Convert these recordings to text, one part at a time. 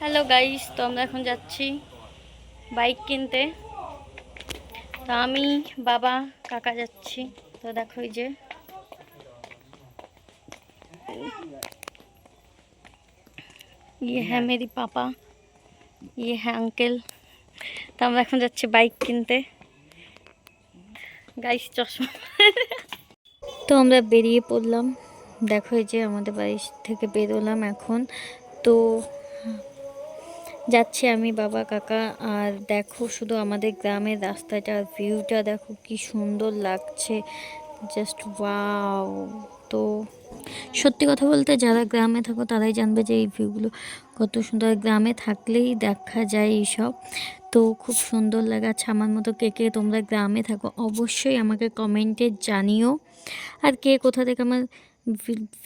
Hello guys, তো আমরা এখন যাচ্ছি বাইক কিনতে। তো আমি, বাবা, কাকা যাচ্ছি। তো দেখো এই যে ये है मेरी पापा, ये है अंकल। তো আমরা এখন যাচ্ছি বাইক কিনতে। গাইস চশমা তো আমরা বেরিয়ে পড়লাম। দেখো এই যে আমাদের বাড়ি থেকে বেরোলাম এখন। তো যাচ্ছি আমি, বাবা, কাকা। আর দেখো শুধু আমাদের গ্রামের রাস্তাটার ভিউটা দেখো কি সুন্দর লাগছে, জাস্ট ওয়াও। তো সত্যি কথা বলতে যারা গ্রামে থাকো তারাই জানবে যে এই ভিউগুলো কত সুন্দর। গ্রামে থাকলেই দেখা যায় এইসব। তো খুব সুন্দর লাগে। আচ্ছা, আমার মতো কে কে তোমরা গ্রামে থাকো অবশ্যই আমাকে কমেন্টে জানিও। আর কে কোথা থেকে আমার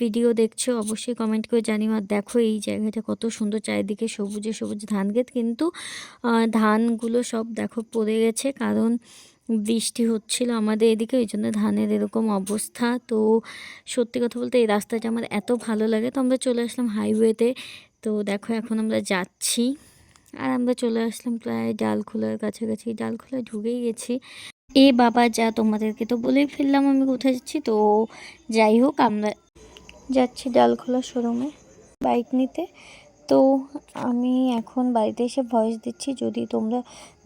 ভিডিও দেখছো অবশ্যই কমেন্ট করে জানিও। আর দেখো এই জায়গাটা কত সুন্দর, চারিদিকে সবুজে সবুজ ধান ক্ষেত, কিন্তু ধানগুলো সব দেখো পড়ে গেছে, কারণ বৃষ্টি হচ্ছিল আমাদের এদিকে, ওই জন্য ধানের এরকম অবস্থা। তো সত্যি কথা বলতে এই রাস্তাটা আমার এত ভালো লাগে। তো আমরা চলে আসলাম হাইওয়েতে। তো দেখো এখন আমরা যাচ্ছি, আর আমরা চলে আসলাম প্রায় ডালখোলার কাছাকাছি, ডালখোলায় ঢুকেই গেছি। এ বাবা যা, তোমাদেরকে তো বলেই ফেললাম আমি কোথায় যাচ্ছি। তো যাই হোক, আমরা যাচ্ছি ডালখোলা শোরুমে বাইক নিতে। তো আমি এখন বাড়িতে এসে ভয়েস দিচ্ছি, যদি তোমরা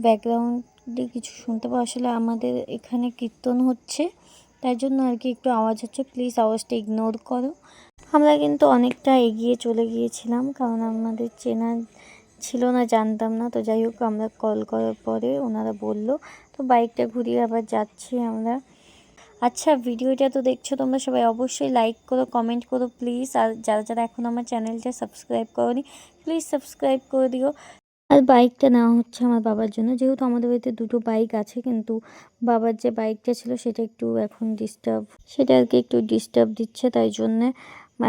ব্যাকগ্রাউন্ডে কিছু শুনতে পাও, আসলে আমাদের এখানে কীর্তন হচ্ছে, তাই জন্য আর কি একটু আওয়াজ হচ্ছে, প্লিজ আওয়াজটা ইগনোর করো। আমরা কিন্তু অনেকটা এগিয়ে চলে গিয়েছিলাম, কারণ আমাদের চেনা ছিল না, জানতাম না। তো যাই হোক, আমরা কল করার পরে ওনারা বলল, তো বাইকটা ঘুরিয়ে আবার যাচ্ছি আমরা। আচ্ছা, ভিডিওটা তো দেখছো তোমরা সবাই, অবশ্যই লাইক করো, কমেন্ট করো প্লিজ। আর যারা যারা এখন আমার চ্যানেলটা সাবস্ক্রাইব করোনি, প্লিজ সাবস্ক্রাইব করে দিও। আর বাইকটা নেওয়া হচ্ছে আমার বাবার জন্য, যেহেতু আমাদের বাড়িতে দুটো বাইক আছে, কিন্তু বাবার যে বাইকটা ছিল সেটা একটু এখন ডিস্টার্ব, সেটা আর কি একটু ডিস্টার্ব দিচ্ছে, তাই জন্যে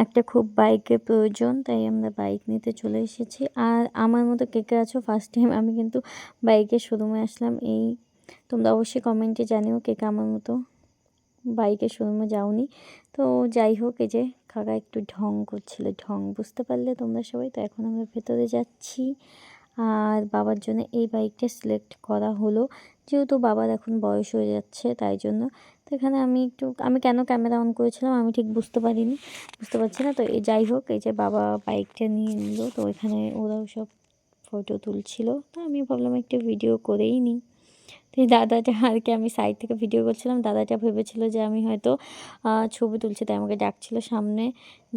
একটা খুব বাইকের প্রয়োজন, তাই আমরা বাইক নিতে চলে এসেছি। আর আমার মতো কে কে আছো, ফার্স্ট টাইম আমি কিন্তু বাইকের শোরুমে আসলাম। এই তোমরা অবশ্যই কমেন্টে জানিও কে কে আমার মতো বাইকের শোরুমে যাওনি। তো যাই হোক, এই যে কাকা একটু ঢং করছিল, ঢং বুঝতে পারলে তোমরা সবাই। তো এখন আমরা ভেতরে যাচ্ছি, আর বাবার জন্য এই বাইকটা সিলেক্ট করা হলো, যেহেতু বাবার এখন বয়স হয়ে যাচ্ছে তাই জন্য। তো এখানে আমি কেন ক্যামেরা অন করেছিলাম আমি ঠিক বুঝতে পারছি না। তো যাই হোক, এই যে বাবা বাইকটা নিয়ে নিল, তো এখানে ওরাও সব ফটো তুলছিল, তো আমি ভাবলাম একটা ভিডিও করেই নিই। তো এই দাদাটা আর কি, আমি সাইড থেকে ভিডিও করছিলাম, দাদাটা ভেবেছিল যে আমি হয়তো ছবি তুলছি, তাই আমাকে ডাকছিল সামনে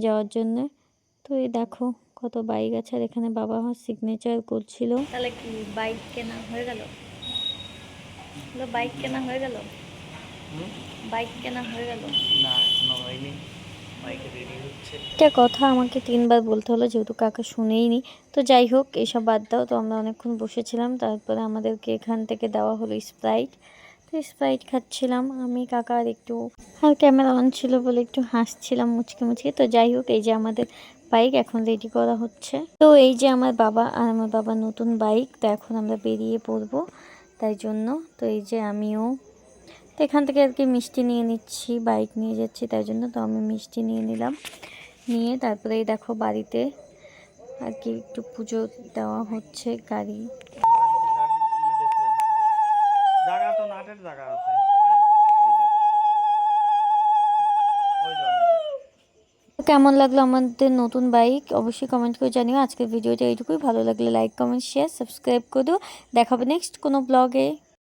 যাওয়ার জন্য। তো এই দেখো কত বাইক আছে, আর এখানে বাবা আমার সিগনেচার করছিল। তাহলে কি বাইক কেনা হয়ে গেল? বাইক কেনা হয়ে গেল? বাইক কেনা হয়ে গেল? না, এখনো হয়নি। বাইকে রেডি হচ্ছে। একটা কথা আমাকে 3বার বলতে হলো, যেহেতু কাকা শুনেইনি। তো যাই হোক, এসব বাদ দাও। তো আমরা অনেকক্ষণ বসেছিলাম, তারপরে আমাদেরকে এখান থেকে দেওয়া হলো স্প্রাইট। তো স্প্রাইট খাচ্ছিলাম আমি, কাকা। আর একটু আর ক্যামেরা অন ছিল বলে একটু হাসছিলাম মুচকে মুচকে। তো যাই হোক, এই যে আমাদের বাইক এখন রেডি করা হচ্ছে। তো এই যে আমার বাবা আর আমার বাবার নতুন বাইক, তো এখন আমরা বেরিয়ে পড়বো তাই জন্য। তো এই যে আমিও তো এখান থেকে আর কি মিষ্টি নিয়ে নিচ্ছি, বাইক নিয়ে যাচ্ছি তাই জন্য। তো আমি মিষ্টি নিয়ে নিলাম, নিয়ে তারপরে এই দেখো বাড়িতে আর কি একটু পুজো দেওয়া হচ্ছে। গাড়ি জায়গা তো নাটের জায়গা আছে। কেমন লাগলো আমাদের নতুন বাইক অবশ্যই কমেন্ট করে জানিও। আজকের ভিডিওটা এইটুকুই, ভালো লাগলে লাইক, কমেন্ট, শেয়ার, সাবস্ক্রাইব করে দিও। দেখাবে নেক্সট কোনো ব্লগে।